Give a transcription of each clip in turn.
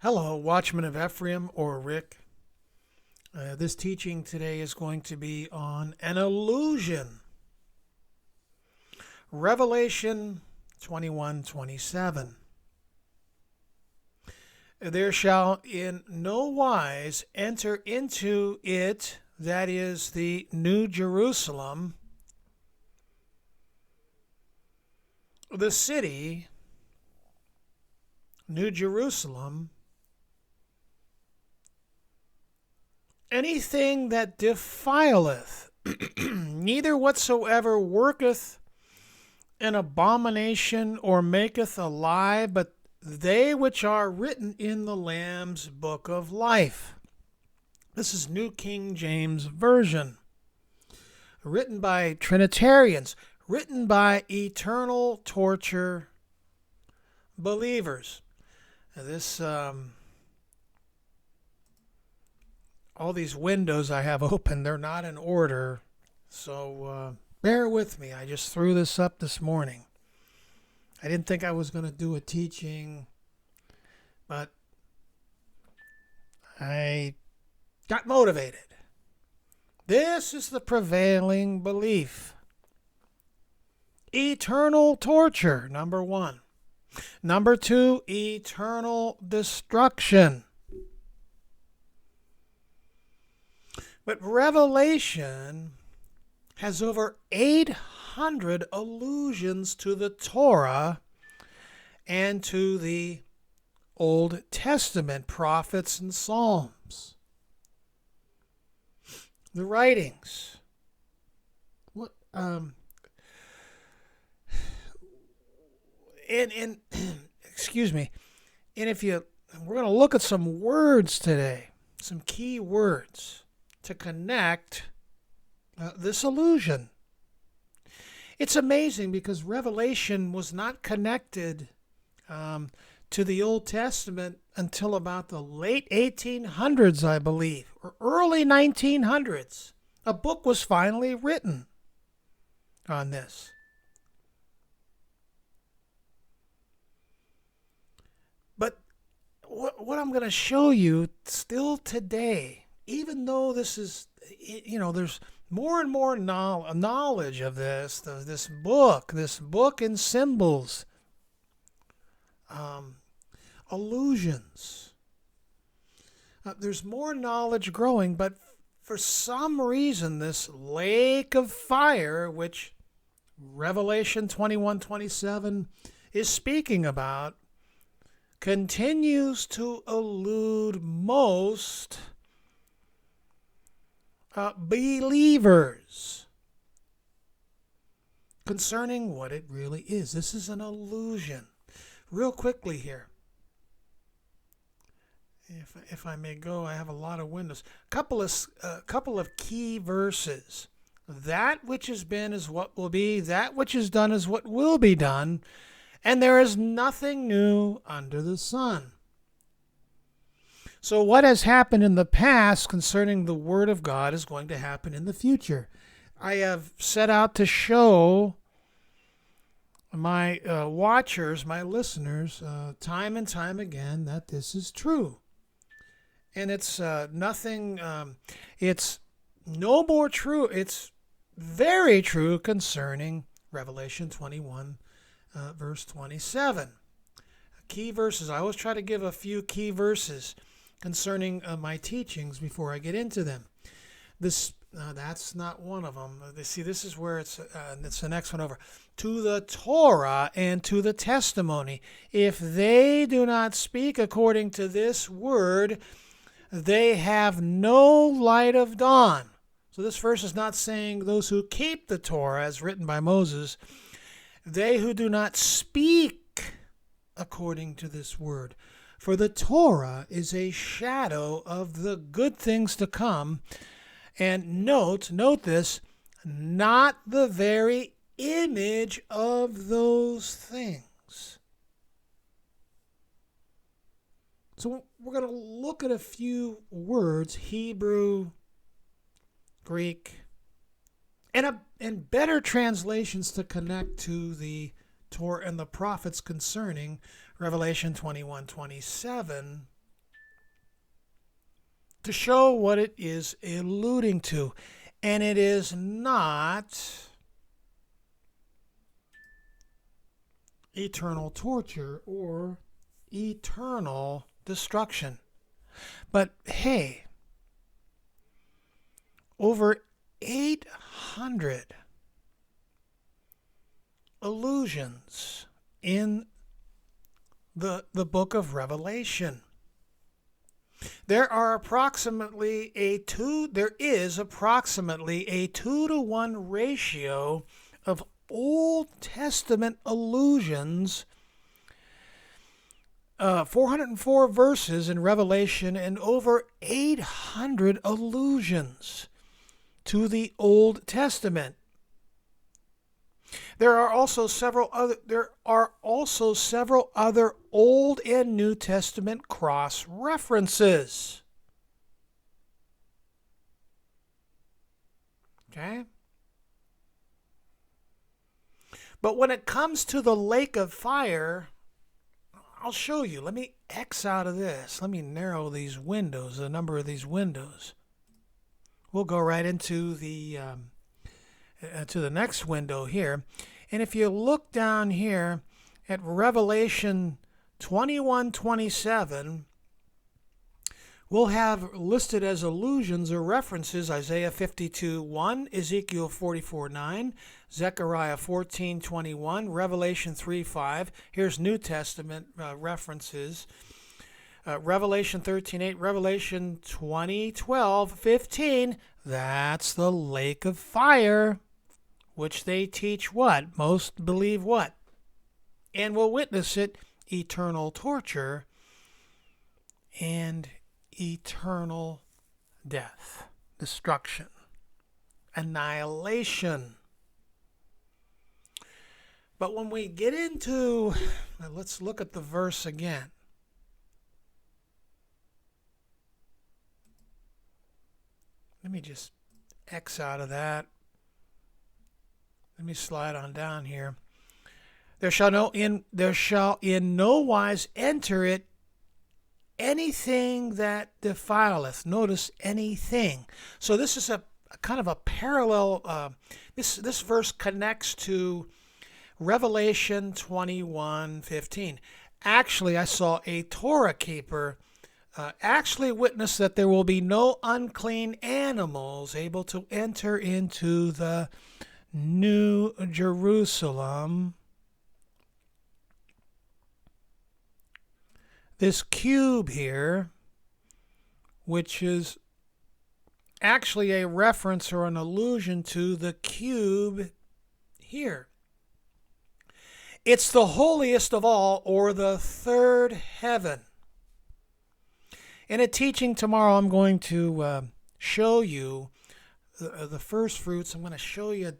Hello, Watchman of Ephraim or Rick. This teaching today is going to be on an allusion. Revelation 21:27. There shall in no wise enter into it, that is the New Jerusalem, the city, New Jerusalem, anything that defileth, neither whatsoever worketh an abomination or maketh a lie, but they which are written in the Lamb's book of life. This is New King James Version, written by Trinitarians, written by eternal torture believers. This all these windows I have open, they're not in order, so bear with me. I just threw this up this morning. I didn't think I was going to do a teaching, but I got motivated. This is the prevailing belief. Eternal torture, number one. Number two, eternal destruction. But Revelation has over 800 allusions to the Torah and to the Old Testament prophets and Psalms. The writings. What and excuse me. And we're going to look at some words today, some key words to connect this allusion. It's amazing because Revelation was not connected to the Old Testament until about the late 1800s, I believe, or early 1900s. A book was finally written on this. But what I'm going to show you still today, even though this is, there's more and more knowledge of this book in symbols, allusions. There's more knowledge growing, but for some reason, this lake of fire, which Revelation 21:27 is speaking about, continues to elude most believers concerning what it really is. This is an allusion. Real quickly here, if I may go, I have a lot of windows. Couple of key verses. That which has been is what will be. That which is done is what will be done. And there is nothing new under the sun. So what has happened in the past concerning the Word of God is going to happen in the future. I have set out to show my watchers, my listeners, time and time again that this is true. And it's nothing, it's no more true. It's very true concerning Revelation 21, verse 27. Key verses. I always try to give a few key verses concerning my teachings before I get into them. That's not one of them. See, this is where it's the next one over. To the Torah and to the testimony. If they do not speak according to this word, they have no light of dawn. So this verse is not saying those who keep the Torah as written by Moses. They who do not speak according to this word. For the Torah is a shadow of the good things to come. And note this, not the very image of those things. So we're going to look at a few words, Hebrew, Greek, and better translations to connect to the Torah and the prophets concerning Revelation 21:27 to show what it is alluding to. And it is not eternal torture or eternal destruction. But hey, over 800 allusions in the book of Revelation. There is approximately a 2-to-1 ratio of Old Testament allusions, 404 verses in Revelation, and over 800 allusions to the Old Testament. There are also several other Old and New Testament cross references. Okay? But when it comes to the lake of fire, I'll show you. Let me X out of this. Let me narrow these windows, the number of these windows. We'll go right into the to the next window here. And if you look down here at Revelation 21:27, we'll have listed as allusions or references Isaiah 52:1, Ezekiel 44:9, Zechariah 14:21, Revelation 3:5. Here's New Testament references. Revelation 13:8, Revelation 20:12-15. That's the lake of fire, which they teach what? Most believe what? And will witness it, eternal torture and eternal death, destruction, annihilation. But when we get into, let's look at the verse again. Let me just X out of that. Let me slide on down here. There shall in no wise enter it anything that defileth. Notice anything. So this is a kind of a parallel. This verse connects to Revelation 21:15. Actually, I saw a Torah keeper actually witness that there will be no unclean animals able to enter into the New Jerusalem. This cube here, which is actually a reference or an allusion to the cube here. It's the holiest of all, or the third heaven. In a teaching tomorrow, I'm going to show you the first fruits. I'm going to show you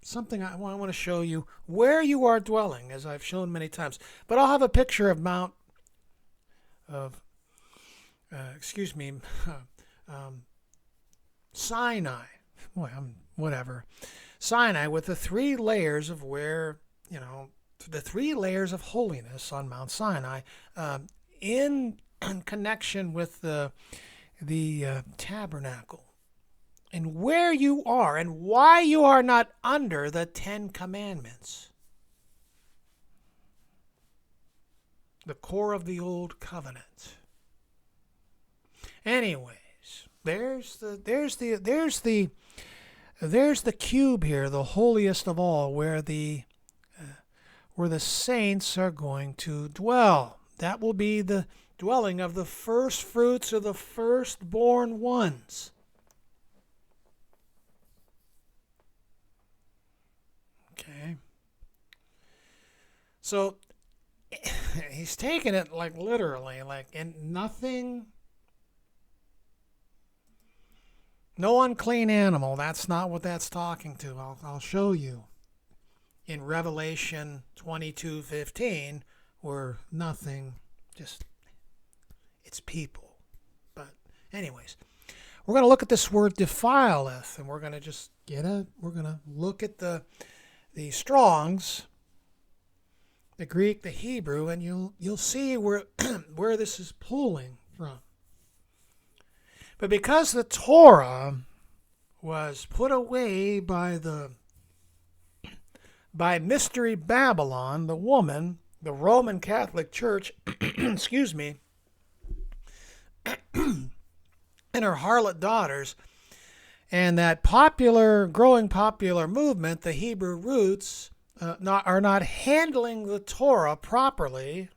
something I want to show you where you are dwelling, as I've shown many times. But I'll have a picture of Sinai. Sinai, with the 3 layers of where, the 3 layers of holiness on Mount Sinai, in connection with the tabernacle, and where you are and why you are not under the 10 commandments, the core of the old covenant. Anyways, there's the cube here, the holiest of all, where the saints are going to dwell. That will be the dwelling of the first fruits of the firstborn ones. Okay. So he's taking it like literally, and nothing, no unclean animal. That's not what that's talking to. I'll show you in Revelation 22:15, where nothing, just it's people. But anyways, we're going to look at this word defileth, and we're going to just we're going to look at the Strong's, the Greek, the Hebrew, and you'll see where where this is pulling from. But because the Torah was put away by Mystery Babylon, the woman, the Roman Catholic Church, excuse me, and her harlot daughters, and that growing popular movement, the Hebrew roots, are not handling the Torah properly,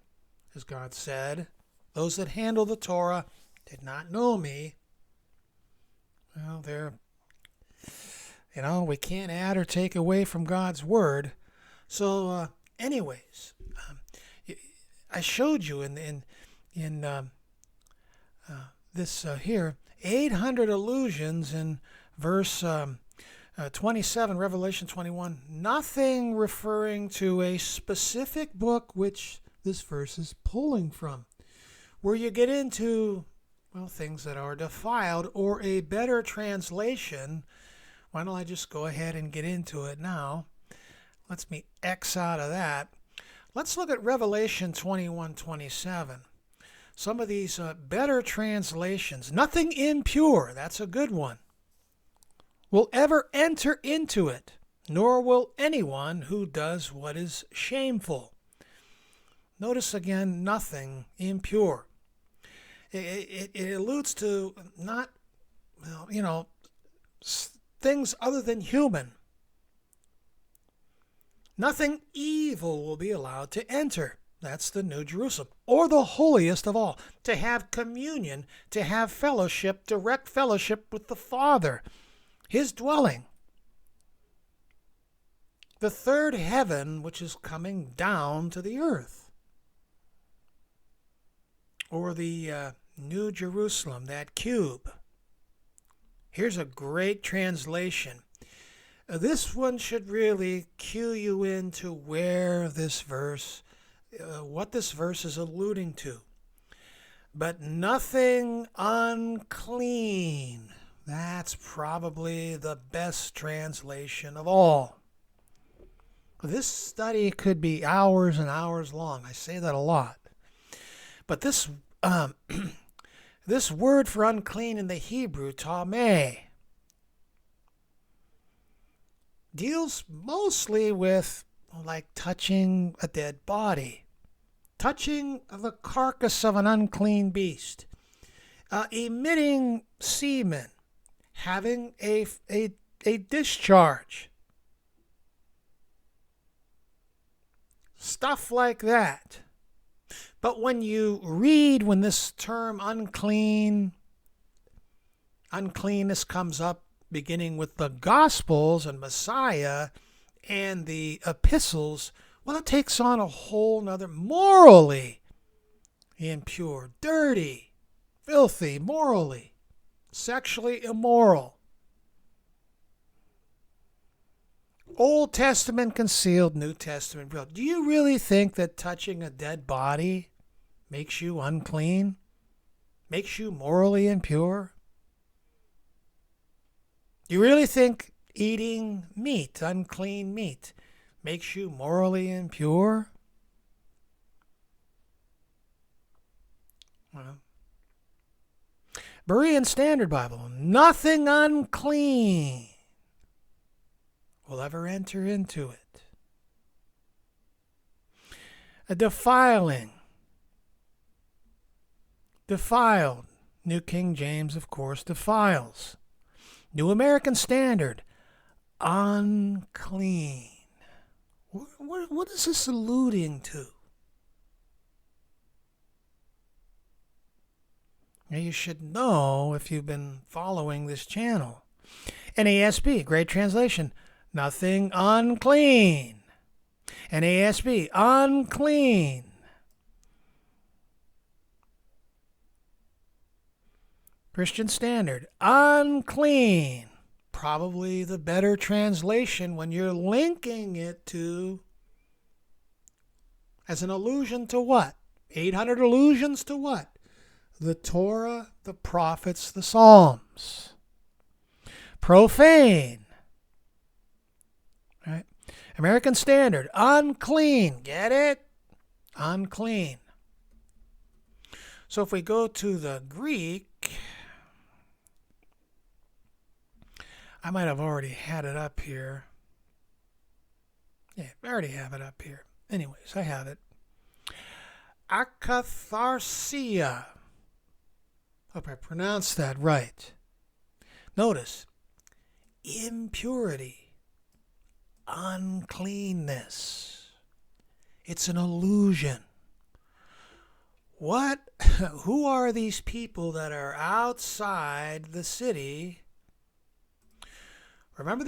as God said. Those that handle the Torah did not know me. Well, we can't add or take away from God's word. So, anyways, I showed you in this here 800 allusions in verse 27, Revelation 21. Nothing referring to a specific book which this verse is pulling from. Where you get into things that are defiled, or a better translation. Why don't I just go ahead and get into it now? Let's me X out of that. Let's look at Revelation 21:27. Some of these better translations. Nothing impure, that's a good one, will ever enter into it, nor will anyone who does what is shameful. Notice again, nothing impure. It alludes to not, things other than human. Nothing evil will be allowed to enter. That's the New Jerusalem, or the holiest of all, to have communion, to have fellowship, direct fellowship with the Father, His dwelling. The third heaven, which is coming down to the earth, or the New Jerusalem, that cube. Here's a great translation. This one should really cue you into where this verse, what this verse is alluding to. But nothing unclean. That's probably the best translation of all. This study could be hours and hours long. I say that a lot. But this this word for unclean in the Hebrew, tameh, deals mostly with like touching a dead body, touching the carcass of an unclean beast, emitting semen, having a discharge, stuff like that. But when you read, when this term uncleanness comes up, beginning with the Gospels and Messiah and the epistles, well, it takes on a whole nother, morally impure, dirty, filthy, morally, sexually immoral. Old Testament concealed, New Testament revealed. Do you really think that touching a dead body makes you unclean? Makes you morally impure? Do you really think eating meat, unclean meat, makes you morally impure? Well, Berean Standard Bible, nothing unclean will ever enter into it. A defiling, defiled. New King James, of course, defiles. New American Standard, unclean. What is this alluding to? Now you should know if you've been following this channel. NASB, great translation, nothing unclean. NASB, unclean. Christian Standard, unclean. Probably the better translation when you're linking it to, as an allusion to what? 800 allusions to what? The Torah, the prophets, the Psalms. Profane. Right? American Standard, unclean. Get it? Unclean. So if we go to the Greek, I might have already had it up here. Yeah, I already have it up here. Anyways, I have it. Akatharsia. Hope I pronounced that right. Notice, impurity, uncleanness. It's an illusion. Who are these people that are outside the city? Remember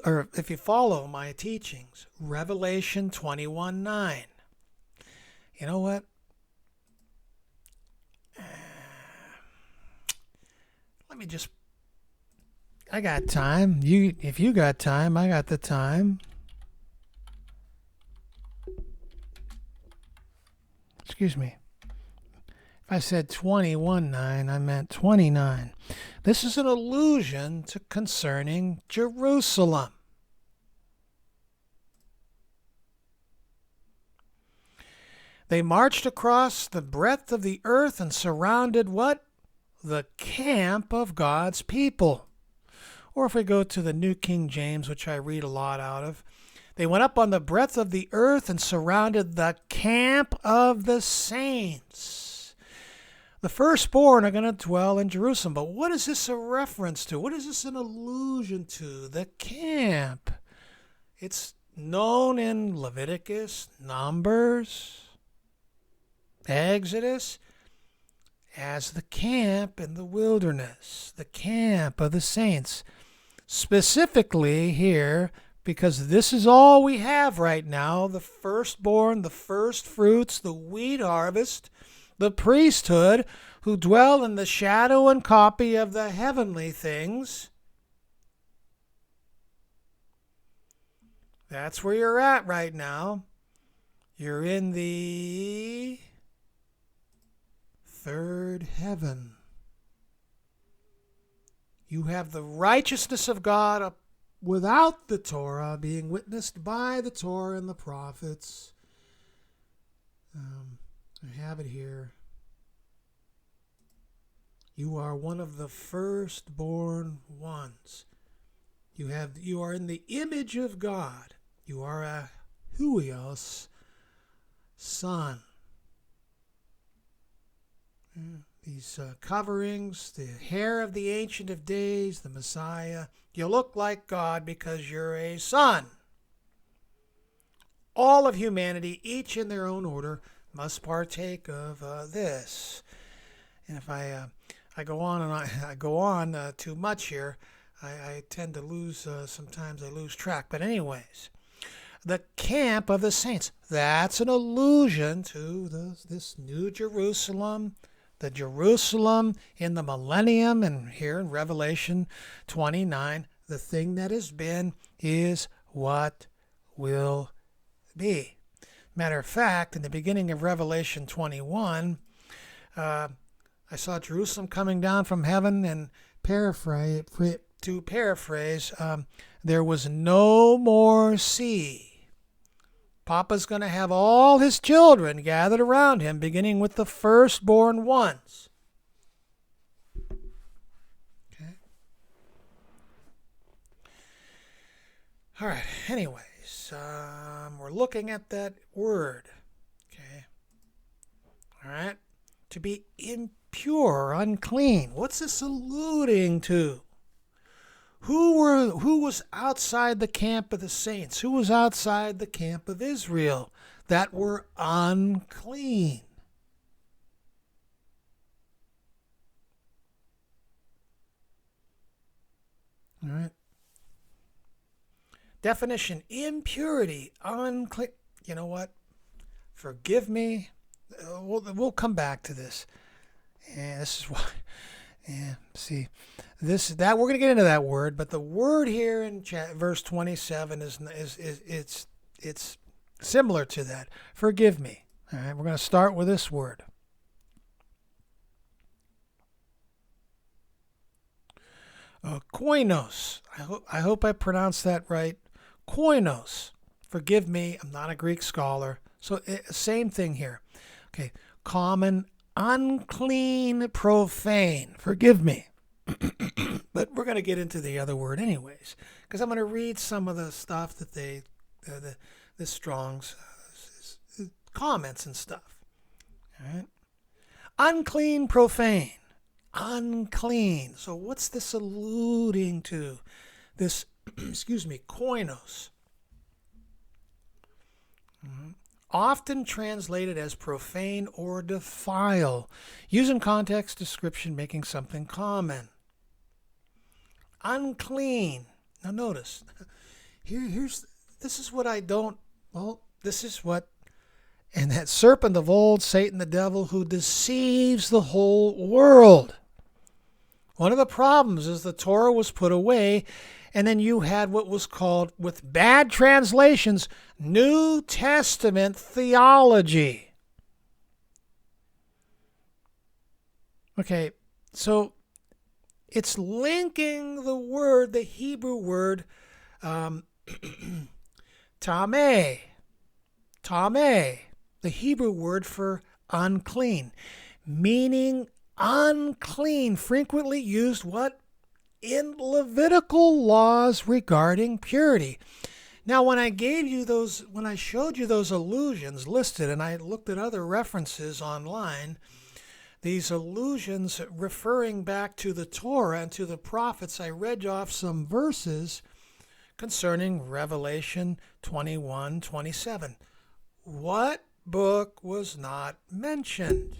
or if you follow my teachings, Revelation 21:9. You know what? I got time. If you got time, I got the time. Excuse me. If I said 21:9, I meant 29. This is an allusion to concerning Jerusalem. They marched across the breadth of the earth and surrounded what? The camp of God's people. Or if we go to the New King James, which I read a lot out of, they went up on the breadth of the earth and surrounded the camp of the saints. The firstborn are going to dwell in Jerusalem. But what is this a reference to? What is this an allusion to? The camp. It's known in Leviticus, Numbers, Exodus, as the camp in the wilderness, the camp of the saints. Specifically here, because this is all we have right now, the firstborn, the first fruits, the wheat harvest, the priesthood, who dwell in the shadow and copy of the heavenly things. That's where you're at right now. You're in the third heaven. You have the righteousness of God without the Torah, being witnessed by the Torah and the prophets. I have it here. You are one of the firstborn ones. You are in the image of God. You are a huios, son. These coverings, the hair of the Ancient of Days, the Messiah. You look like God because you're a son. All of humanity, each in their own order, must partake of this. And if I go on and I go on too much here, I tend to lose, sometimes I lose track. But anyways, the camp of the saints. That's an allusion to this New Jerusalem, the Jerusalem in the millennium, and here in Revelation 29, the thing that has been is what will be. Matter of fact, in the beginning of Revelation 21, I saw Jerusalem coming down from heaven, and to paraphrase, there was no more sea. Papa's going to have all his children gathered around him, beginning with the firstborn ones. Okay. All right. Anyways, we're looking at that word. Okay. All right. To be impure, unclean. What's this alluding to? Who was outside the camp of the saints? Who was outside the camp of Israel that were unclean? All right. Definition: impurity, unclean. You know what? Forgive me. We'll come back to this. And this is why. Yeah, see, that we're going to get into that word, but the word here in verse 27 it's similar to that. Forgive me. All right, we're going to start with this word. Koinos. I hope I pronounced that right. Koinos. Forgive me. I'm not a Greek scholar, so same thing here. Okay, common. Unclean, profane. Forgive me. But we're going to get into the other word anyways, because I'm going to read some of the stuff that the Strong's comments and stuff. All right. Unclean, profane. Unclean. So what's this alluding to? This, koinos. Often translated as profane or defile. Use in context, description, making something common. Unclean. Now notice, this is what I don't, this is what, and that serpent of old, Satan the devil, who deceives the whole world. One of the problems is the Torah was put away, and then you had what was called, with bad translations, New Testament theology. Okay, so it's linking the word, the Hebrew word, tameh, the Hebrew word for unclean, meaning unclean, frequently used what? In Levitical laws regarding purity. Now, when I showed you those allusions listed, and I looked at other references online, these allusions referring back to the Torah and to the prophets, I read off some verses concerning Revelation 21:27. What book was not mentioned?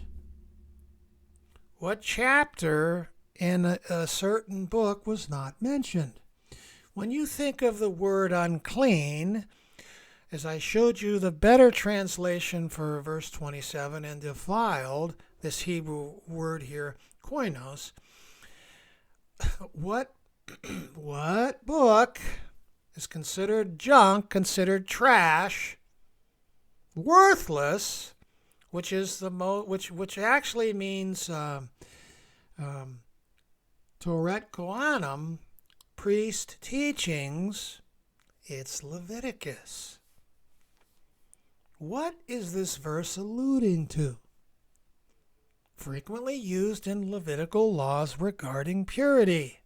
What chapter in a certain book was not mentioned? When you think of the word unclean, as I showed you the better translation for verse 27, and defiled, this Hebrew word here, koinos, what book is considered junk, considered trash, worthless, which is which actually means Toret Kohanim, priest teachings? It's Leviticus. What is this verse alluding to? Frequently used in Levitical laws regarding purity.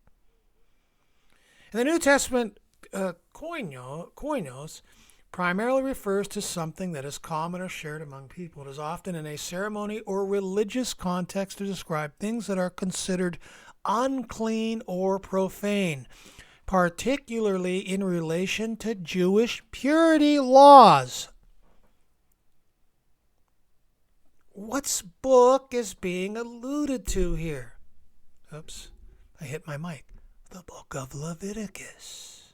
In the New Testament, koinos primarily refers to something that is common or shared among people. It is often in a ceremony or religious context to describe things that are considered unclean or profane, particularly in relation to Jewish purity laws. What book is being alluded to here? Oops, I hit my mic. The book of Leviticus.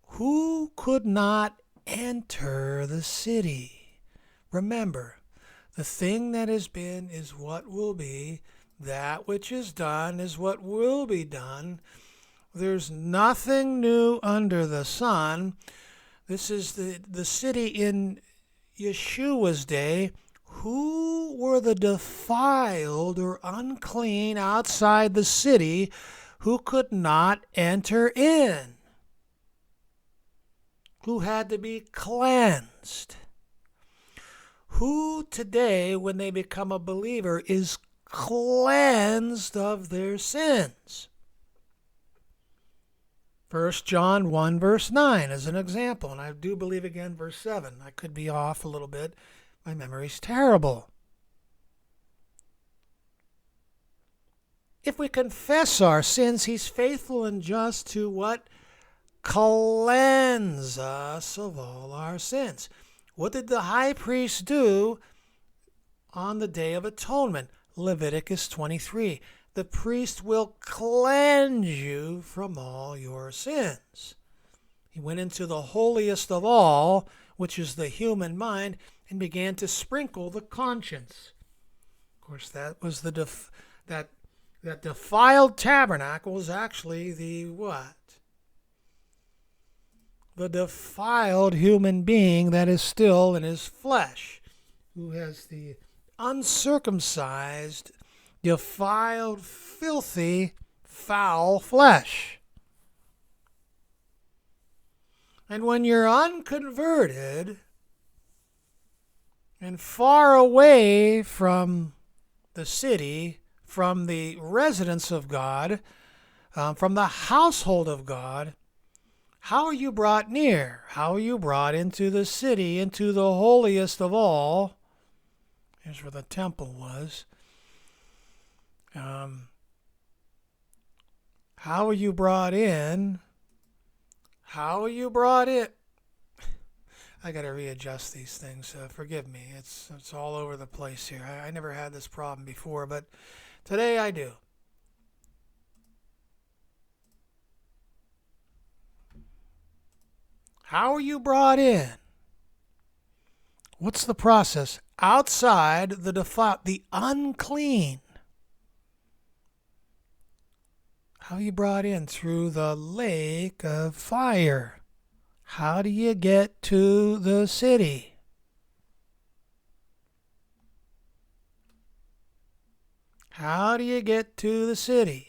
Who could not enter the city? Remember, the thing that has been is what will be. That which is done is what will be done. There's nothing new under the sun. This is the city in Yeshua's day. Who were the defiled or unclean outside the city who could not enter in? Who had to be cleansed? Who today, when they become a believer, is cleansed of their sins? 1 John 1 verse 9 as an example, and I do believe again verse 7. I could be off a little bit. My memory's terrible. If we confess our sins, he's faithful and just to what? Cleanse us of all our sins. What did the high priest do on the Day of Atonement? Leviticus 23. The priest will cleanse you from all your sins. He went into the holiest of all, which is the human mind, and began to sprinkle the conscience. Of course, that was that defiled tabernacle was actually the what? The defiled human being that is still in his flesh, who has the uncircumcised, defiled, filthy, foul flesh. And when you're unconverted and far away from the city, from the residence of God, from the household of God, how are you brought near? How are you brought into the city, into the holiest of all? Here's where the temple was. How are you brought in? How are you brought in? I got to readjust these things. Forgive me. It's all over the place here. I never had this problem before, but today I do. How are you brought in? What's the process? Outside the defiled, the unclean. How are you brought in? Through the lake of fire. How do you get to the city? How do you get to the city?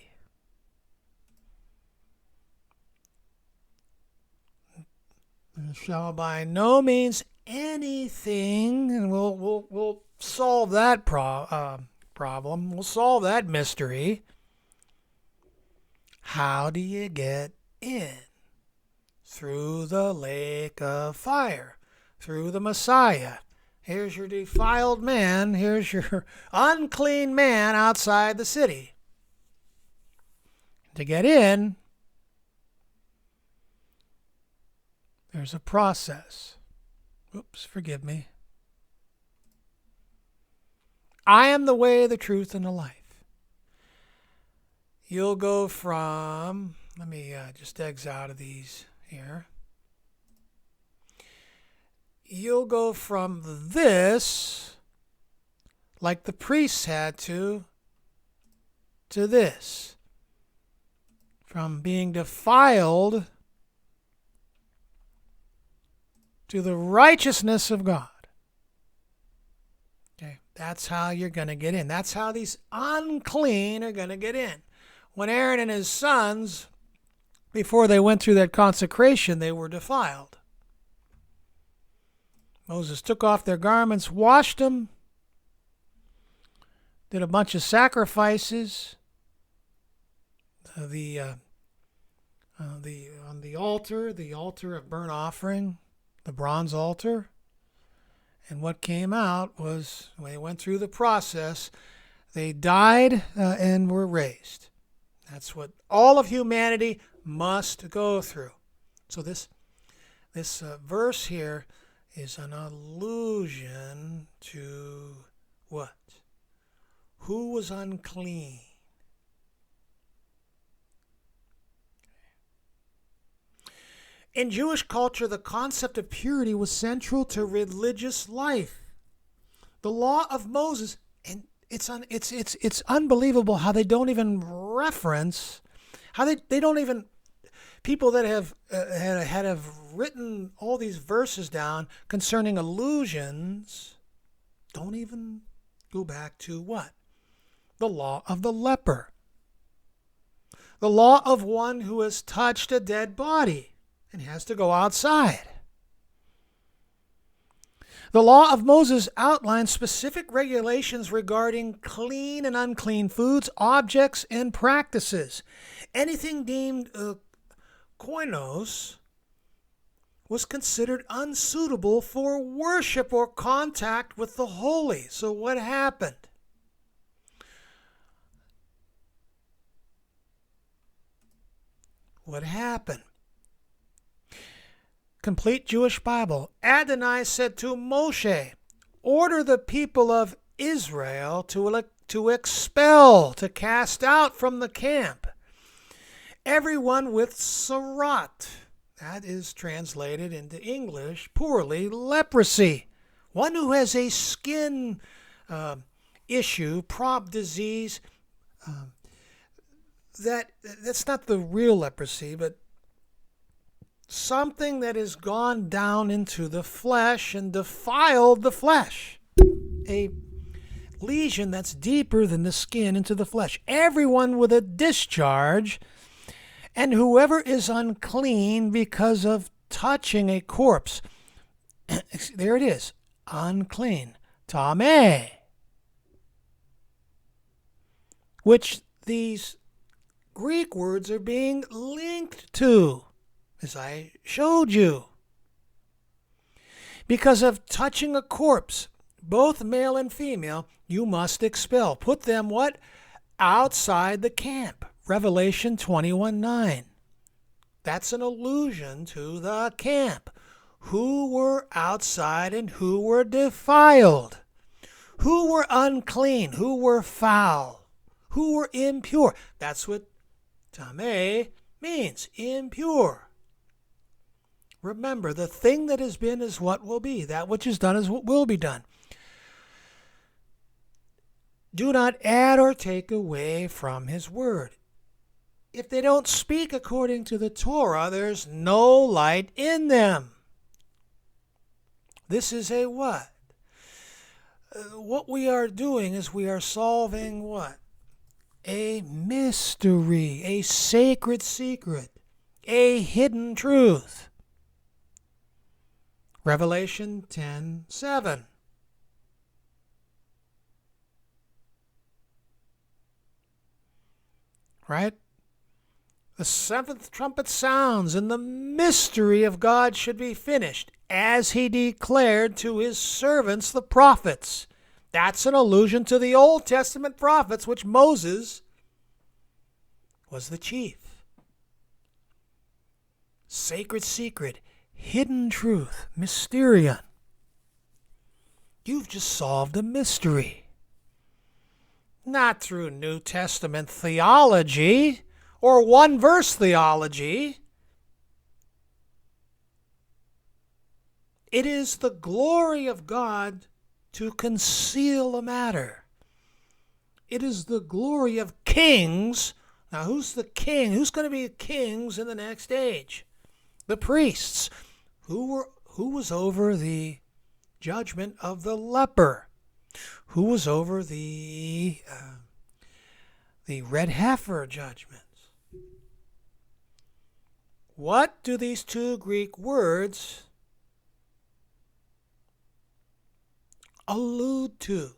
There shall by no means anything, and we'll solve that problem. We'll solve that mystery. How do you get in? Through the lake of fire, through the Messiah. Here's your defiled man. Here's your unclean man outside the city. To get in, there's a process. Oops, forgive me. I am the way, the truth, and the life. You'll go from, let me just exit out of these here. You'll go from this, like the priests had to this. From being defiled to the righteousness of God. Okay, that's how you're going to get in. That's how these unclean are going to get in. When Aaron and his sons, before they went through that consecration, they were defiled. Moses took off their garments, washed them, did a bunch of sacrifices. On the altar of burnt offering, the bronze altar. And what came out was, when they went through the process, they died and were raised. That's what all of humanity must go through. So this verse here is an allusion to what? Who was unclean? In Jewish culture, the concept of purity was central to religious life. The law of Moses, and it's unbelievable how they don't even reference, how they don't even, people that have written all these verses down concerning allusions, don't even go back to what? The law of the leper. The law of one who has touched a dead body and has to go outside. The law of Moses outlines specific regulations regarding clean and unclean foods, objects, and practices. Anything deemed koinos was considered unsuitable for worship or contact with the holy. So what happened? What happened? Complete Jewish Bible. Adonai said to Moshe, order the people of Israel to expel, to cast out from the camp everyone with sarat. That is translated into English poorly, leprosy. One who has a skin issue, disease. That's not the real leprosy, but something that has gone down into the flesh and defiled the flesh. A lesion that's deeper than the skin into the flesh. Everyone with a discharge, and whoever is unclean because of touching a corpse. There it is. Unclean. Tameh. which these Greek words are being linked to, as I showed you. Because of touching a corpse, both male and female, you must expel. Put them what? Outside the camp. Revelation 21:9. That's an allusion to the camp. Who were outside and who were defiled. Who were unclean, who were foul, who were impure. That's what tameh means, impure. Remember, the thing that has been is what will be. That which is done is what will be done. Do not add or take away from his word. If they don't speak according to the Torah, there's no light in them. This is a what? What we are doing is we are solving what? A mystery, a sacred secret, a hidden truth. Revelation 10:7. Right? The seventh trumpet sounds, and the mystery of God should be finished, as he declared to his servants, the prophets. That's an allusion to the Old Testament prophets, which Moses was the chief. Sacred secret, hidden truth, mysterion. You've just solved a mystery. Not through New Testament theology or one-verse theology. It is the glory of God to conceal a matter. It is the glory of kings. Now, who's the king? Who's going to be kings in the next age? The priests. Who was over the judgment of the leper? Who was over the Red Heifer judgments? What do these two Greek words allude to?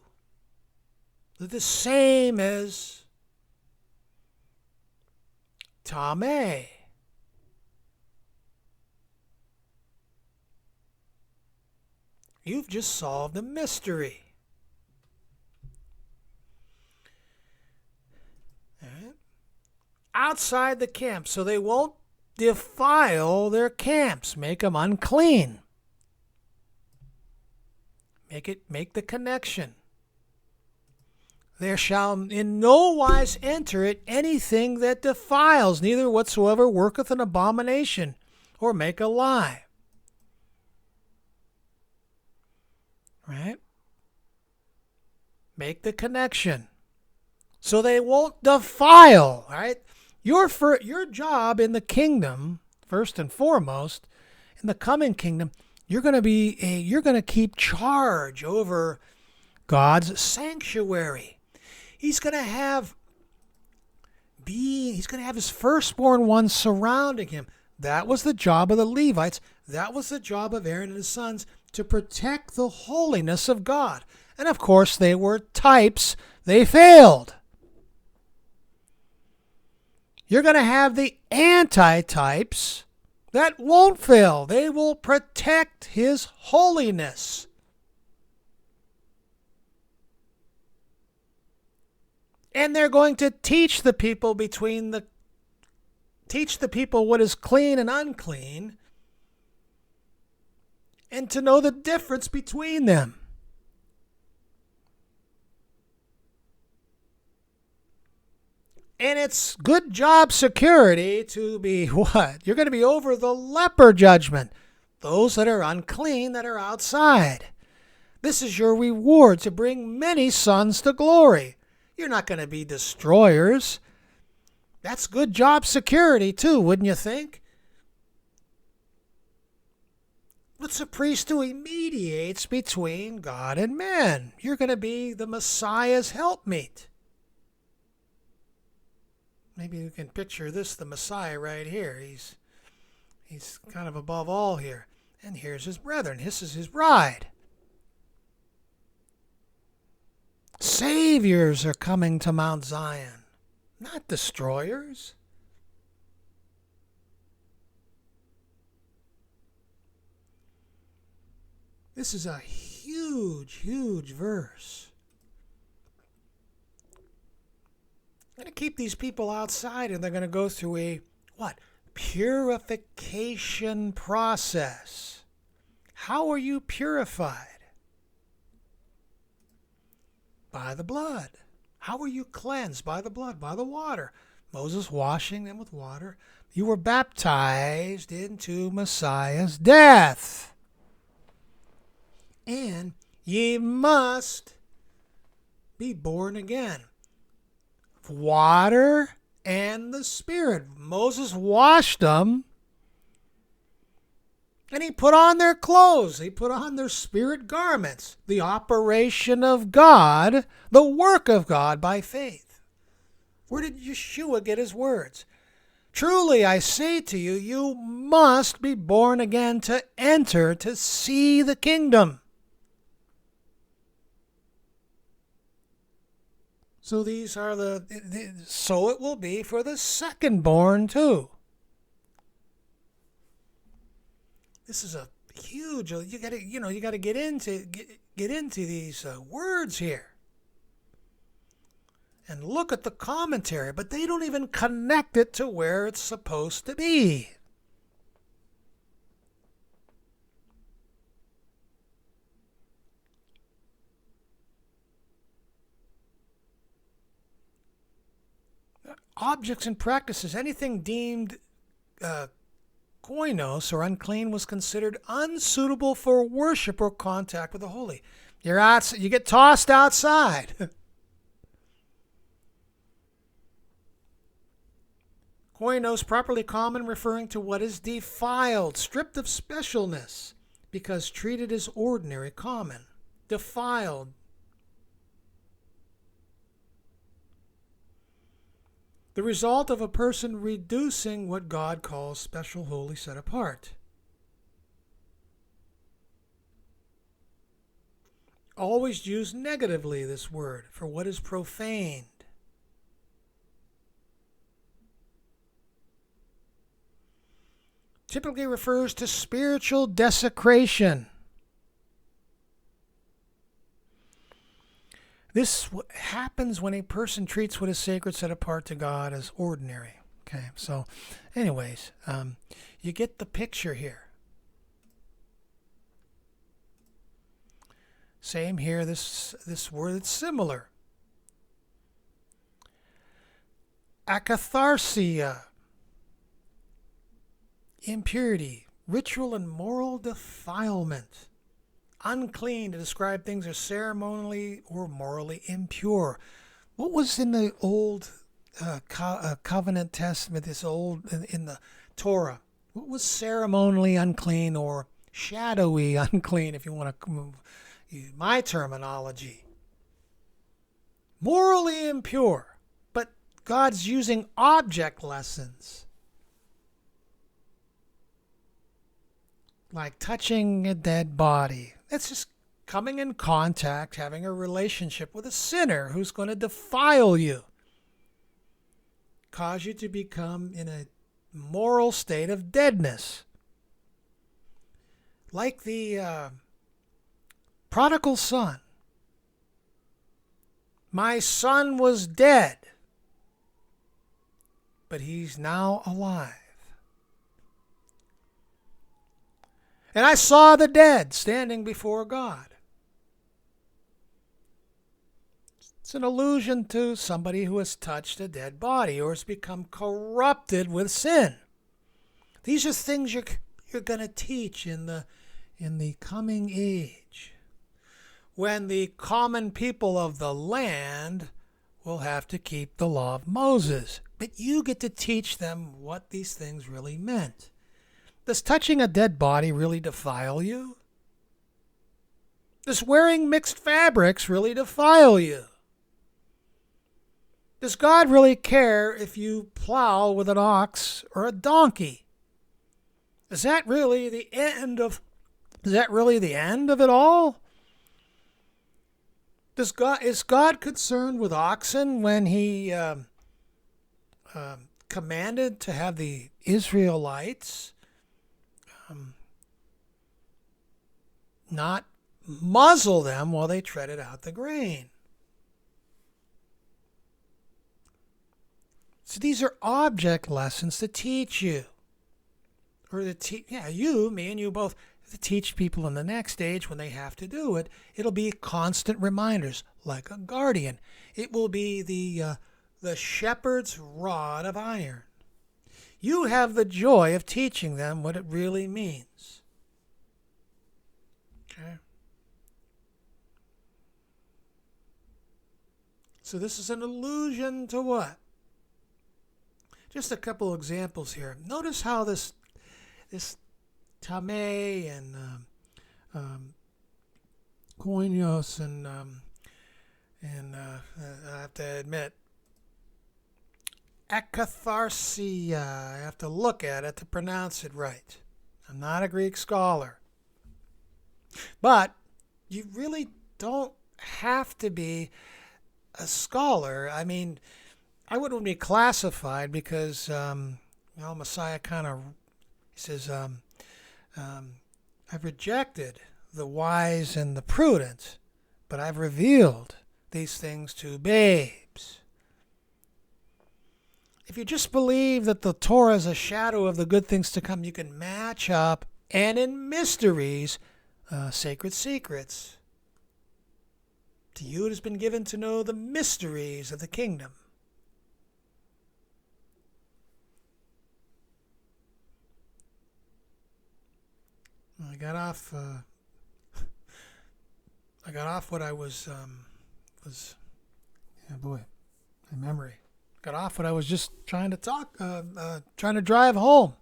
They're the same as tameh. You've just solved a mystery. All right. Outside the camp, so they won't defile their camps, make them unclean. Make the connection. There shall in no wise enter it anything that defiles, neither whatsoever worketh an abomination, or make a lie. Right? Make the connection. So they won't defile, right? Your job in the kingdom, first and foremost, in the coming kingdom, you're going to keep charge over God's sanctuary. He's going to have his firstborn ones surrounding him. That was the job of the Levites. That was the job of Aaron and his sons, to protect the holiness of God. And of course, they were types. They failed. You're going to have the anti-types that won't fail. They will protect his holiness. And they're going to teach the people what is clean and unclean, and to know the difference between them. And it's good job security to be what? You're going to be over the leper judgment. Those that are unclean, that are outside. This is your reward, to bring many sons to glory. You're not going to be destroyers. That's good job security too, wouldn't you think? What's a priest do? He mediates between God and man. You're going to be the Messiah's helpmeet. Maybe you can picture this, the Messiah right here. He's kind of above all here. And here's his brethren. This is his bride. Saviors are coming to Mount Zion, not destroyers. This is a huge, huge verse. I'm going to keep these people outside, and they're going to go through a, what? Purification process. How are you purified? By the blood. How are you cleansed? By the blood, by the water. Moses washing them with water. You were baptized into Messiah's death. And ye must be born again. Water and the Spirit. Moses washed them, and he put on their clothes. He put on their spirit garments. The operation of God, the work of God by faith. Where did Yeshua get his words? Truly I say to you, you must be born again to enter, to see the kingdom. So these are so it will be for the second born too. This is a huge. You got to get into these words here, and look at the commentary. But they don't even connect it to where it's supposed to be. Objects and practices, anything deemed koinos or unclean was considered unsuitable for worship or contact with the holy. You're out, you get tossed outside. Koinos, properly common, referring to what is defiled, stripped of specialness, because treated as ordinary, common, defiled. The result of a person reducing what God calls special, holy, set apart. Always use negatively this word for what is profaned. Typically refers to spiritual desecration. This happens when a person treats what is sacred, set apart to God, as ordinary. Okay, so anyways, you get the picture here. Same here, this word is similar. Akatharsia, impurity, ritual and moral defilement. Unclean, to describe things as ceremonially or morally impure. What was in the old covenant testament, this old in the Torah? What was ceremonially unclean or shadowy unclean, if you want to use my terminology? Morally impure. But God's using object lessons. Like touching a dead body. It's just coming in contact, having a relationship with a sinner who's going to defile you. Cause you to become in a moral state of deadness. Like the prodigal son. My son was dead, but he's now alive. And I saw the dead standing before God. It's an allusion to somebody who has touched a dead body or has become corrupted with sin. These are things you're going to teach in the coming age, when the common people of the land will have to keep the law of Moses. But you get to teach them what these things really meant. Does touching a dead body really defile you? Does wearing mixed fabrics really defile you? Does God really care if you plow with an ox or a donkey? Is that really the end of it all? Is God concerned with oxen when He commanded to have the Israelites not muzzle them while they treaded out the grain? So these are object lessons to teach you, or you, me, and you both, to teach people in the next stage when they have to do it. It'll be constant reminders, like a guardian. It will be the shepherd's rod of iron. You have the joy of teaching them what it really means. Okay. So this is an allusion to what? Just a couple of examples here. Notice how this tame and koinos and I have to admit, akatharsia. I have to look at it to pronounce it right. I'm not a Greek scholar. But you really don't have to be a scholar. I mean, I wouldn't be classified because, Messiah kind of, he says, I've rejected the wise and the prudent, but I've revealed these things to babes. If you just believe that the Torah is a shadow of the good things to come, you can match up, and in mysteries, sacred secrets. To you it has been given to know the mysteries of the kingdom. I got off what I was boy, my memory. Got off what I was just trying to drive home.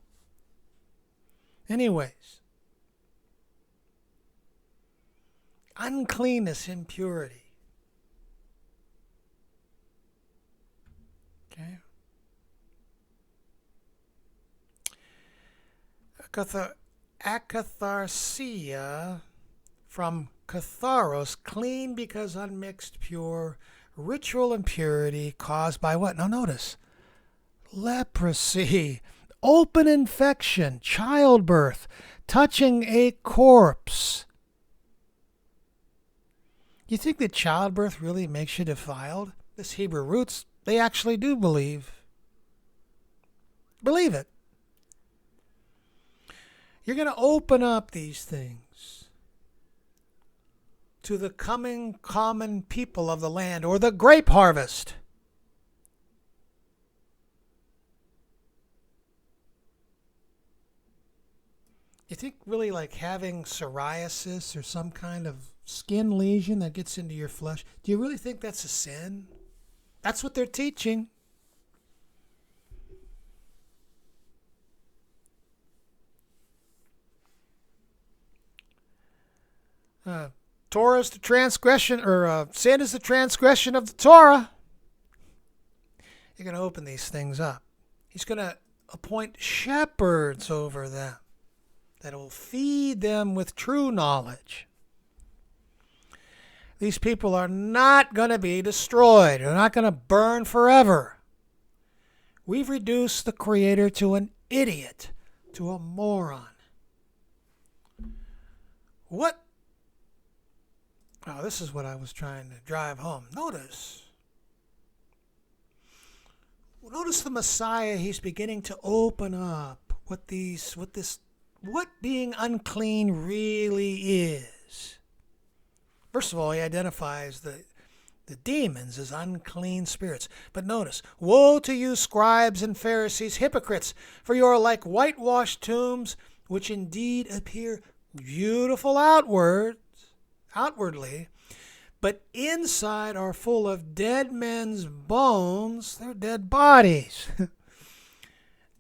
Anyways, uncleanness, impurity. Okay. Akatharsia, from katharos, clean because unmixed, pure, ritual impurity caused by what? Now notice, leprosy, open infection, childbirth, touching a corpse. You think that childbirth really makes you defiled? This Hebrew roots, they actually do believe it. You're going to open up these things to the coming common people of the land, or the grape harvest. You think really like having psoriasis or some kind of skin lesion that gets into your flesh, do you really think that's a sin? That's what they're teaching. Torah is the transgression, or sin is the transgression of the Torah. You're going to open these things up. He's going to appoint shepherds over them that will feed them with true knowledge. These people are not going to be destroyed. They're not going to burn forever. We've reduced the Creator to an idiot, to a moron. What? Oh, this is what I was trying to drive home. Notice the Messiah, he's beginning to open up what being unclean really is. First of all, he identifies the demons as unclean spirits. But notice, woe to you, scribes and Pharisees, hypocrites, for you are like whitewashed tombs, which indeed appear beautiful outwardly, but inside are full of dead men's bones, their dead bodies,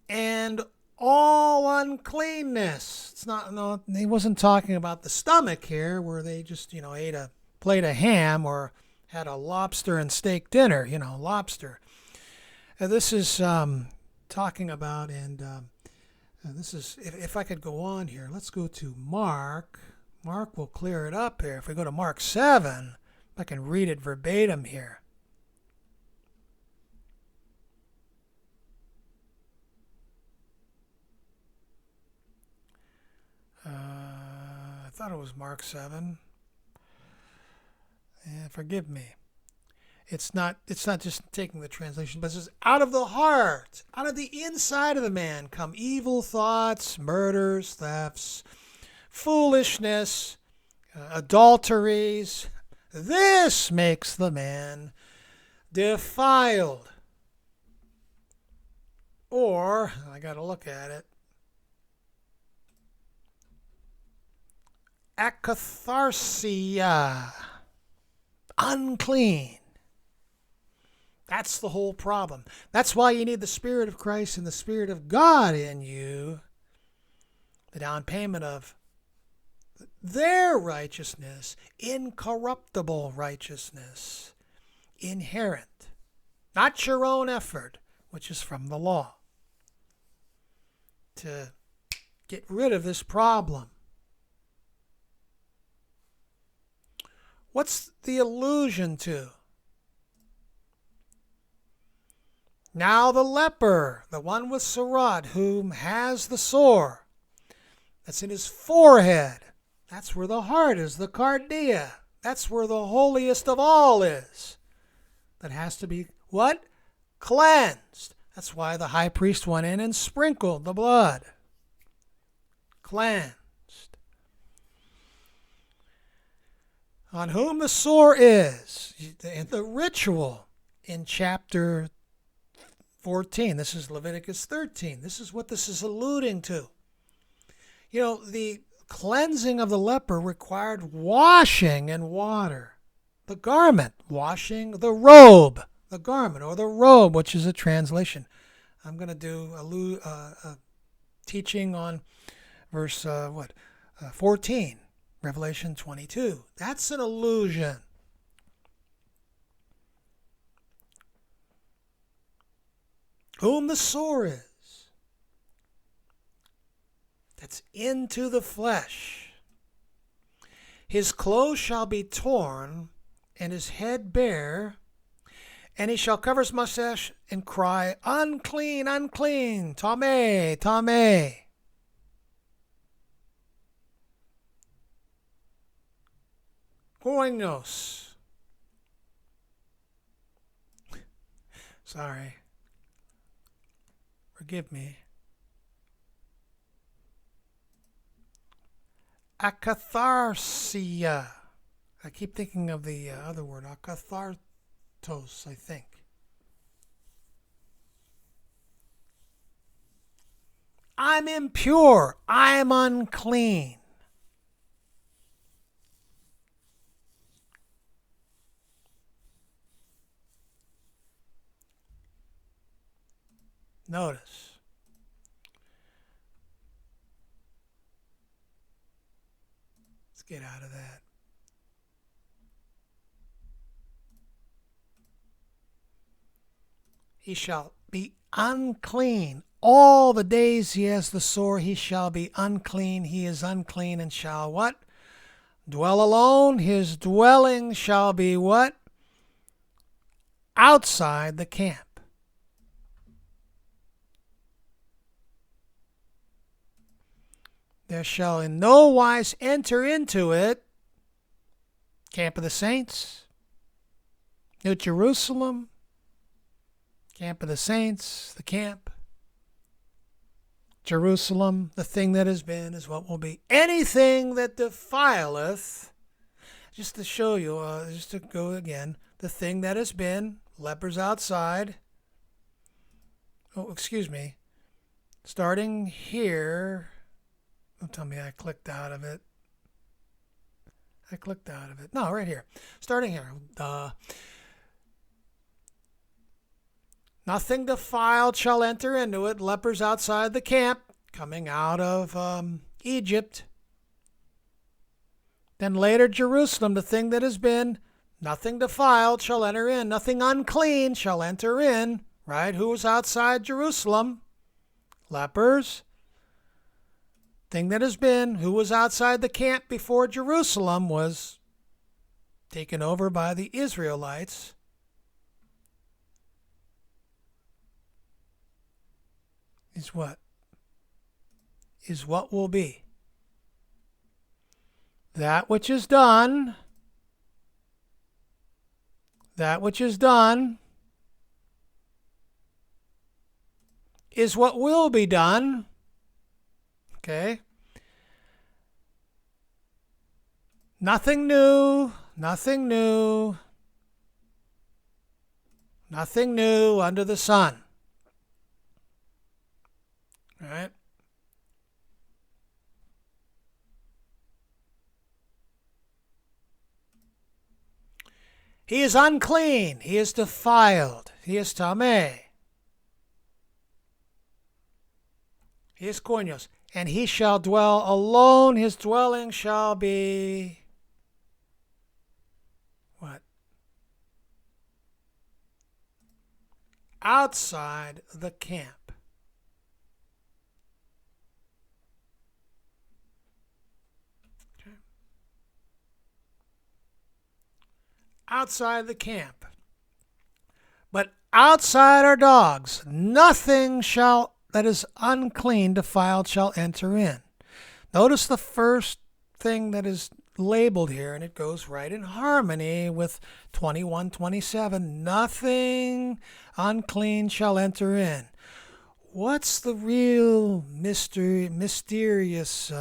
and all uncleanness. It's not, no, he wasn't talking about the stomach here, where they just, ate a plate of ham or had a lobster and steak dinner, lobster. This is talking about, and this is, if I could go on here, let's go to Mark. Mark will clear it up here. If we go to Mark 7, I can read it verbatim here. I thought it was Mark 7. Forgive me. It's not just taking the translation, but it says, out of the heart, out of the inside of the man come evil thoughts, murders, thefts, foolishness, adulteries. This makes the man defiled. Or, I got to look at it, akatharsia, unclean. That's the whole problem. That's why you need the Spirit of Christ and the Spirit of God in you, the down payment of their righteousness, incorruptible righteousness, inherent, not your own effort, which is from the law, to get rid of this problem. What's the allusion to? Now the leper, the one with Surat, whom has the sore, that's in his forehead. That's where the heart is, the cardia. That's where the holiest of all is. That has to be, what? Cleansed. That's why the high priest went in and sprinkled the blood. Cleansed. On whom the sore is. In the ritual in chapter 14. This is Leviticus 13. This is what this is alluding to. You know, the cleansing of the leper required washing in water. The garment, washing the robe, the garment, or the robe, which is a translation. I'm going to do a teaching on verse 14, Revelation 22. That's an allusion. Whom the sore is. That's into the flesh. His clothes shall be torn, and his head bare, and he shall cover his mustache and cry, unclean, unclean, Tame, Tame. Koinos. Sorry. Forgive me. Akatharsia. I keep thinking of the other word, akathartos, I think. I'm impure. I'm unclean. Notice. Let's get out of that. He shall be unclean. All the days he has the sore, he shall be unclean. He is unclean and shall what? Dwell alone. His dwelling shall be what? Outside the camp. There shall in no wise enter into it, camp of the saints, New Jerusalem, camp of the saints, the camp, Jerusalem, the thing that has been is what will be. Anything that defileth, just to show you, just to go again, the thing that has been, lepers outside. Oh, excuse me. Starting here. Don't tell me I clicked out of it. I clicked out of it. No, right here. Starting here. Nothing defiled shall enter into it. Lepers outside the camp, coming out of Egypt. Then later Jerusalem, the thing that has been, nothing defiled shall enter in. Nothing unclean shall enter in. Right? Who was outside Jerusalem? Lepers. Thing that has been, who was outside the camp before Jerusalem was taken over by the Israelites, is what? Is what will be. That which is done, is what will be done. Okay? Nothing new under the sun. All right? He is unclean. He is defiled. He is tameh. He is koinos. And he shall dwell alone. His dwelling shall be what? Outside the camp. Okay. Outside the camp. But outside are dogs. Nothing that is unclean, defiled, shall enter in. Notice the first thing that is labeled here, and it goes right in harmony with 21:27. Nothing unclean shall enter in. What's the real mysterious?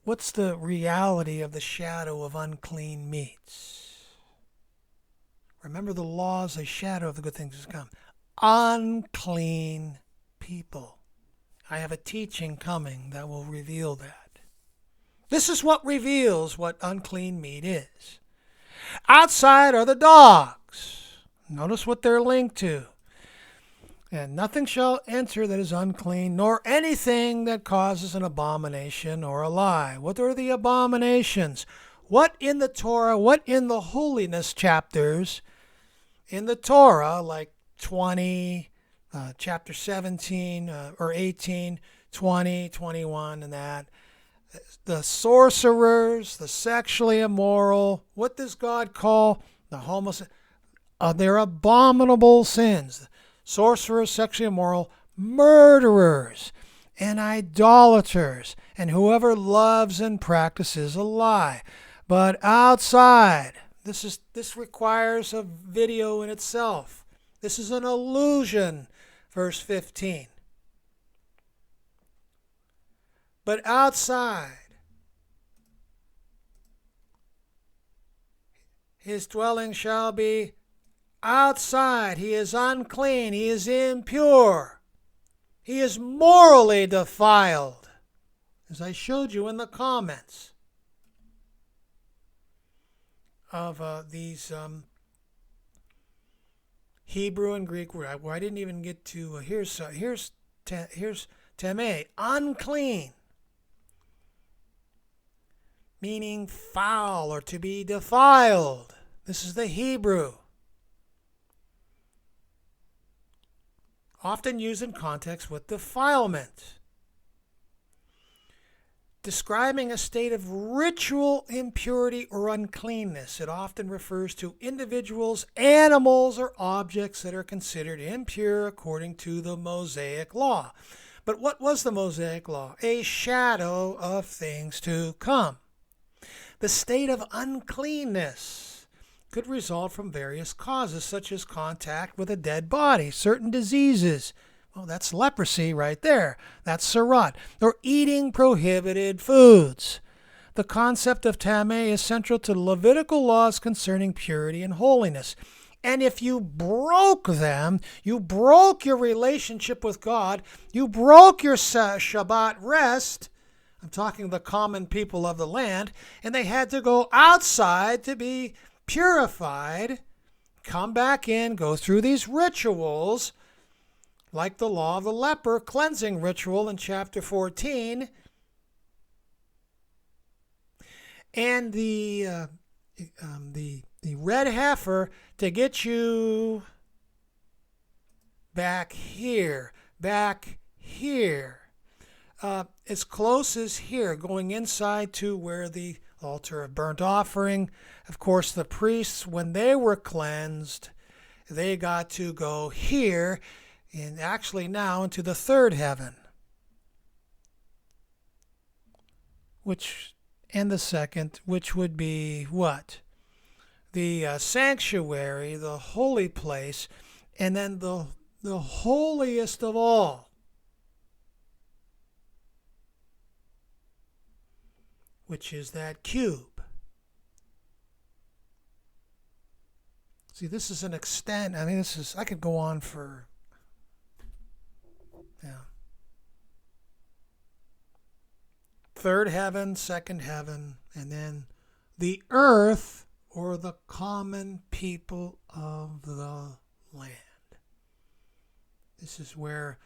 What's the reality of the shadow of unclean meats? Remember, the law is a shadow of the good things to come. Unclean people. I have a teaching coming that will reveal that. This is what reveals what unclean meat is. Outside are the dogs. Notice what they're linked to. And nothing shall enter that is unclean, nor anything that causes an abomination or a lie. What are the abominations? What in the Torah, what in the holiness chapters in the Torah, like 20, chapter 17 or 18, 20, 21, and that. The sorcerers, the sexually immoral, what does God call the homosexual? They're abominable sins. Sorcerers, sexually immoral, murderers, and idolaters, and whoever loves and practices a lie. But outside, this requires a video in itself. This is an allusion, verse 15. But outside, his dwelling shall be outside. He is unclean. He is impure. He is morally defiled, as I showed you in the comments of these Hebrew and Greek words. I didn't even get to here's tameh, unclean, meaning foul or to be defiled. This is the Hebrew, often used in context with defilement, describing a state of ritual impurity or uncleanness. It often refers to individuals, animals, or objects that are considered impure according to the Mosaic law. But what was the Mosaic law? A shadow of things to come. The state of uncleanness could result from various causes, such as contact with a dead body, certain diseases. Well, that's leprosy right there. That's sarat. Or eating prohibited foods. The concept of tameh is central to Levitical laws concerning purity and holiness. And if you broke them, you broke your relationship with God, you broke your Shabbat rest. I'm talking the common people of the land, and they had to go outside to be purified, come back in, go through these rituals, like the law of the leper cleansing ritual in chapter 14, and the red heifer to get you back here, as close as here, going inside to where the altar of burnt offering. Of course, the priests, when they were cleansed, they got to go here, and actually now into the third heaven, and the second, which would be what? The sanctuary, the holy place, and then the holiest of all, which is that cube. See, this is an extent. I mean, I could go on for, yeah. Third heaven, second heaven, and then the earth, or the common people of the land. This is where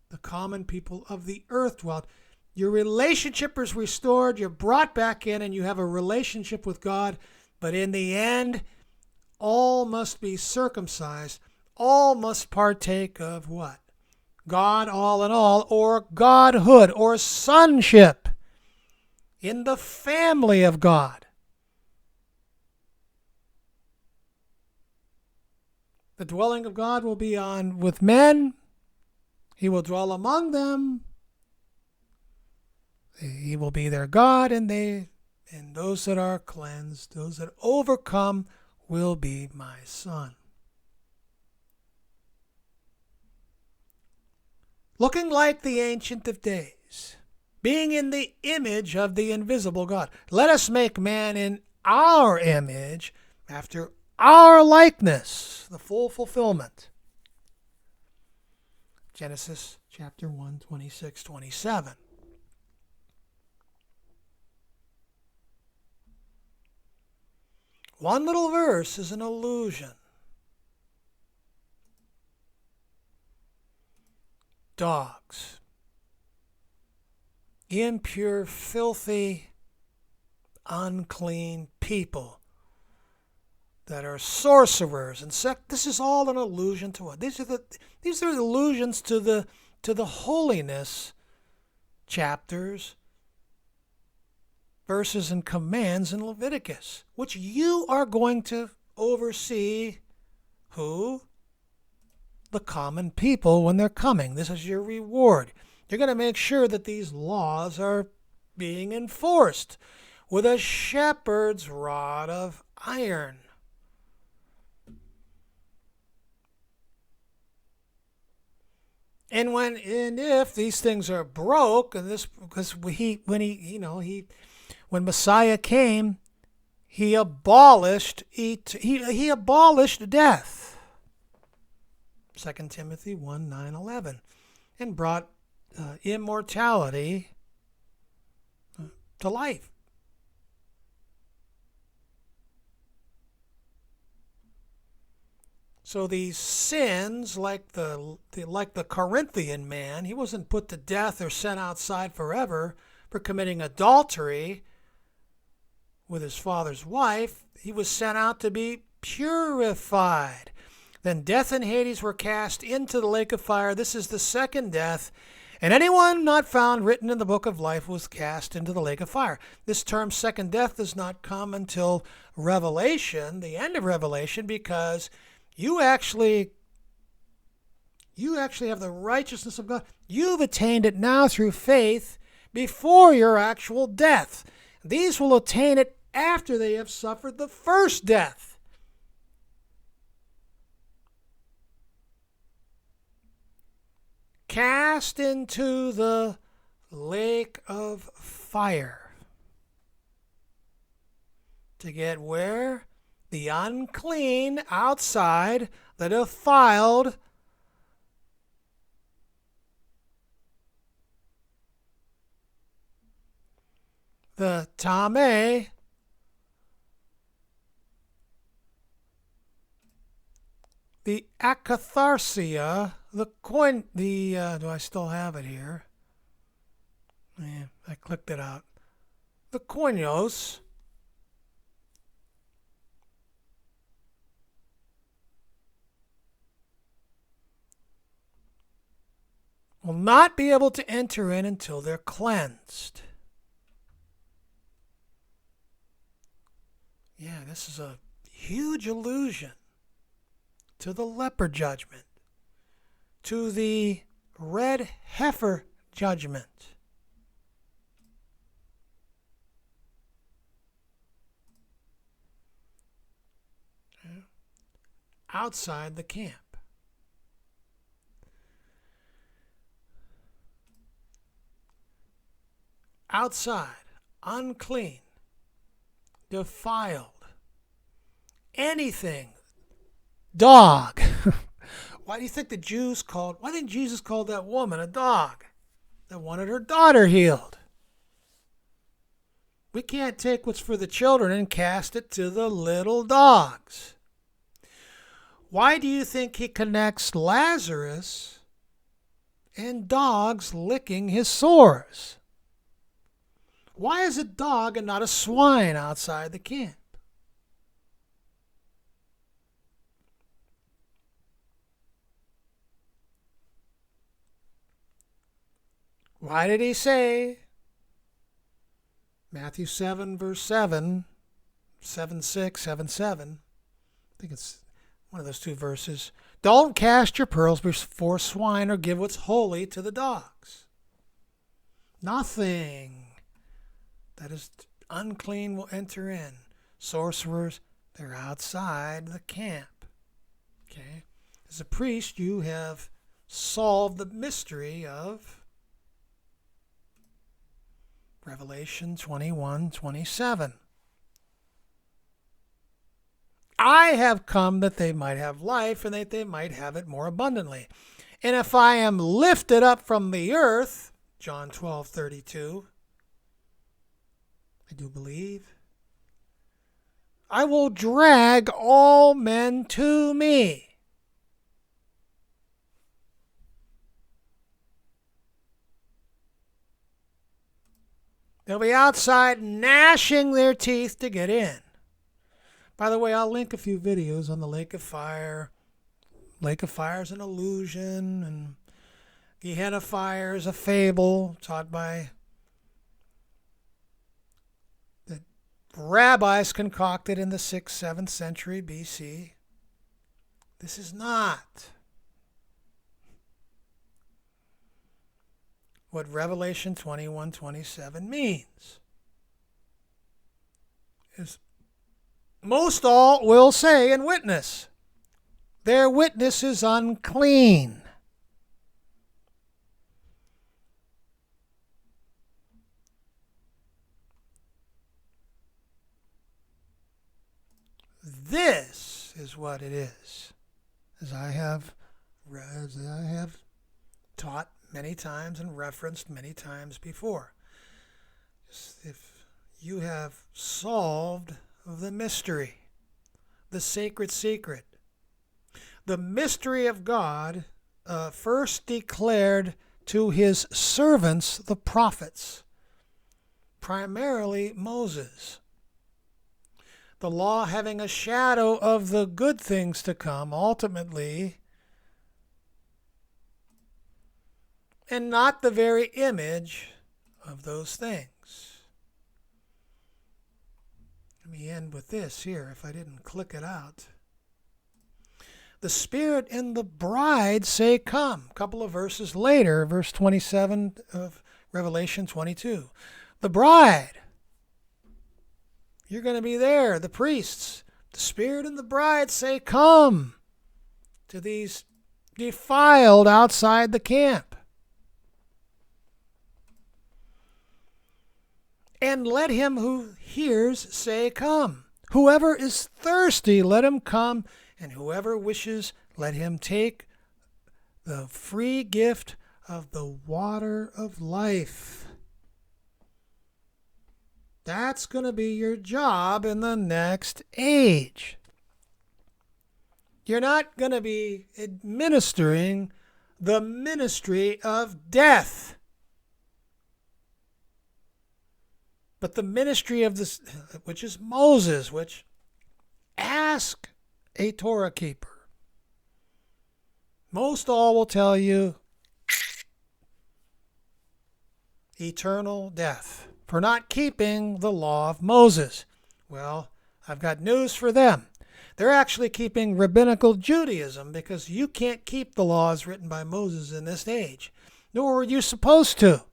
the common people of the earth dwelt. Your relationship is restored, you're brought back in, and you have a relationship with God. But in the end, all must be circumcised. All must partake of what? God all in all, or godhood, or sonship in the family of God. The dwelling of God will be with men. He will dwell among them. He will be their God, and those that are cleansed, those that overcome, will be my son. Looking like the Ancient of Days, being in the image of the invisible God. Let us make man in our image, after our likeness, the full fulfillment. Genesis chapter 1, 26, 27. One little verse is an allusion. Dogs, impure, filthy, unclean people that are sorcerers and this is all an allusion to what? These are allusions to the holiness chapters, verses, and commands in Leviticus, which you are going to oversee. Who? The common people when they're coming. This is your reward. You're going to make sure that these laws are being enforced with a shepherd's rod of iron. And if these things are broke, and this, because when Messiah came, he abolished he abolished death. 2 Timothy 1, 9, 11, and brought immortality to life. So these sins, like the Corinthian man, he wasn't put to death or sent outside forever for committing adultery with his father's wife. He was sent out to be purified. Then death and Hades were cast into the lake of fire. This is the second death. And anyone not found written in the book of life was cast into the lake of fire. This term second death does not come until Revelation, the end of Revelation, because you actually have the righteousness of God. You've attained it now through faith before your actual death. These will attain it after they have suffered the first death. Cast into the lake of fire. To get where? The unclean outside, the defiled, the tameh, the akatharsia, do I still have it here? Yeah, I clicked it out. The koinos, will not be able to enter in until they're cleansed. this is a huge allusion to the leper judgment, to the Red Heifer judgment. Outside the camp. Outside, unclean, defiled, anything, dog. Why do you think why didn't Jesus call that woman a dog that wanted her daughter healed? We can't take what's for the children and cast it to the little dogs. Why do you think he connects Lazarus and dogs licking his sores? Why is a dog and not a swine outside the camp? Why did he say, Matthew 7, verse 7, 7:6, 7:7, I think it's one of those two verses, don't cast your pearls before swine or give what's holy to the dogs. Nothing that is unclean will enter in. Sorcerers, they're outside the camp. Okay? As a priest, you have solved the mystery of Revelation 21:27. I have come that they might have life and that they might have it more abundantly. And if I am lifted up from the earth, John 12:32, I do believe, I will drag all men to me. They'll be outside gnashing their teeth to get in. By the way, I'll link a few videos on the Lake of Fire. Lake of Fire is an allusion, and Gehenna Fire is a fable taught by the rabbis concocted in the 6th, 7th century BC. This is not what Revelation 21:27 means. Is most all will say and witness, their witness is unclean. This is what it is, as I have taught many times and referenced many times before. If you have solved the mystery, the sacred secret, the mystery of God first declared to his servants, the prophets, primarily Moses. The law having a shadow of the good things to come, ultimately, and not the very image of those things. Let me end with this here, if I didn't click it out. The Spirit and the bride say, come. A couple of verses later, verse 27 of Revelation 22. The bride, you're going to be there, the priests. The Spirit and the bride say, come to these defiled outside the camp. And let him who hears say, come. Whoever is thirsty, let him come. And whoever wishes, let him take the free gift of the water of life. That's going to be your job in the next age. You're not going to be administering the ministry of death, but the ministry of this, which is Moses, which ask a Torah keeper. Most all will tell you eternal death for not keeping the law of Moses. Well, I've got news for them. They're actually keeping rabbinical Judaism because you can't keep the laws written by Moses in this age, nor were you supposed to.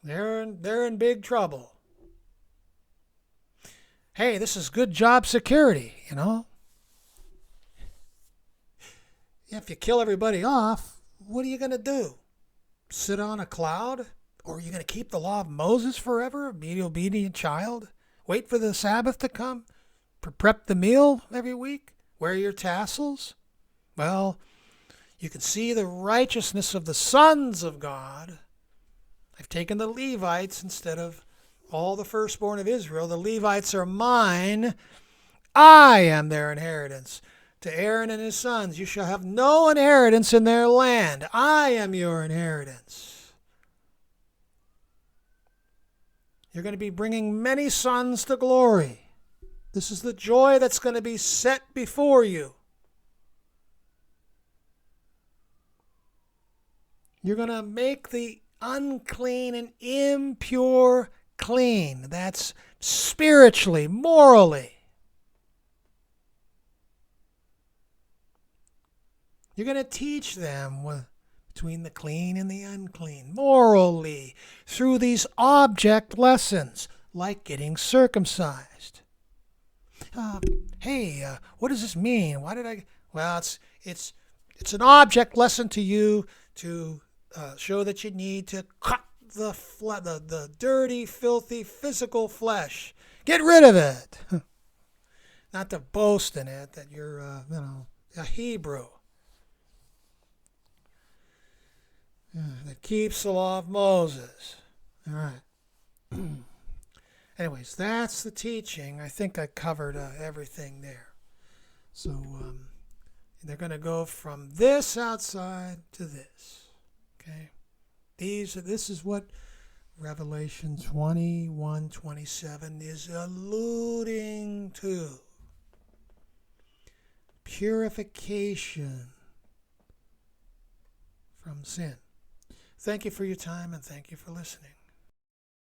They're in big trouble. Hey, this is good job security, you know. If you kill everybody off, what are you going to do? Sit on a cloud? Or are you going to keep the law of Moses forever? Be an obedient child? Wait for the Sabbath to come? Prep the meal every week? Wear your tassels? Well, you can see the righteousness of the sons of God. I've taken the Levites instead of all the firstborn of Israel. The Levites are mine. I am their inheritance. To Aaron and his sons, you shall have no inheritance in their land. I am your inheritance. You're going to be bringing many sons to glory. This is the joy that's going to be set before you. You're going to make the unclean and impure clean. That's spiritually, morally. You're going to teach them between the clean and the unclean, morally, through these object lessons, like getting circumcised. What does this mean? Why did I? Well, it's an object lesson to you to show that you need to cut the dirty, filthy, physical flesh. Get rid of it. Not to boast in it that you're, a Hebrew that keeps the law of Moses. All right. Anyways, that's the teaching. I think I covered everything there. So they're going to go from this outside to this. Okay. This is what Revelation 21:27 is alluding to. Purification from sin. Thank you for your time and thank you for listening.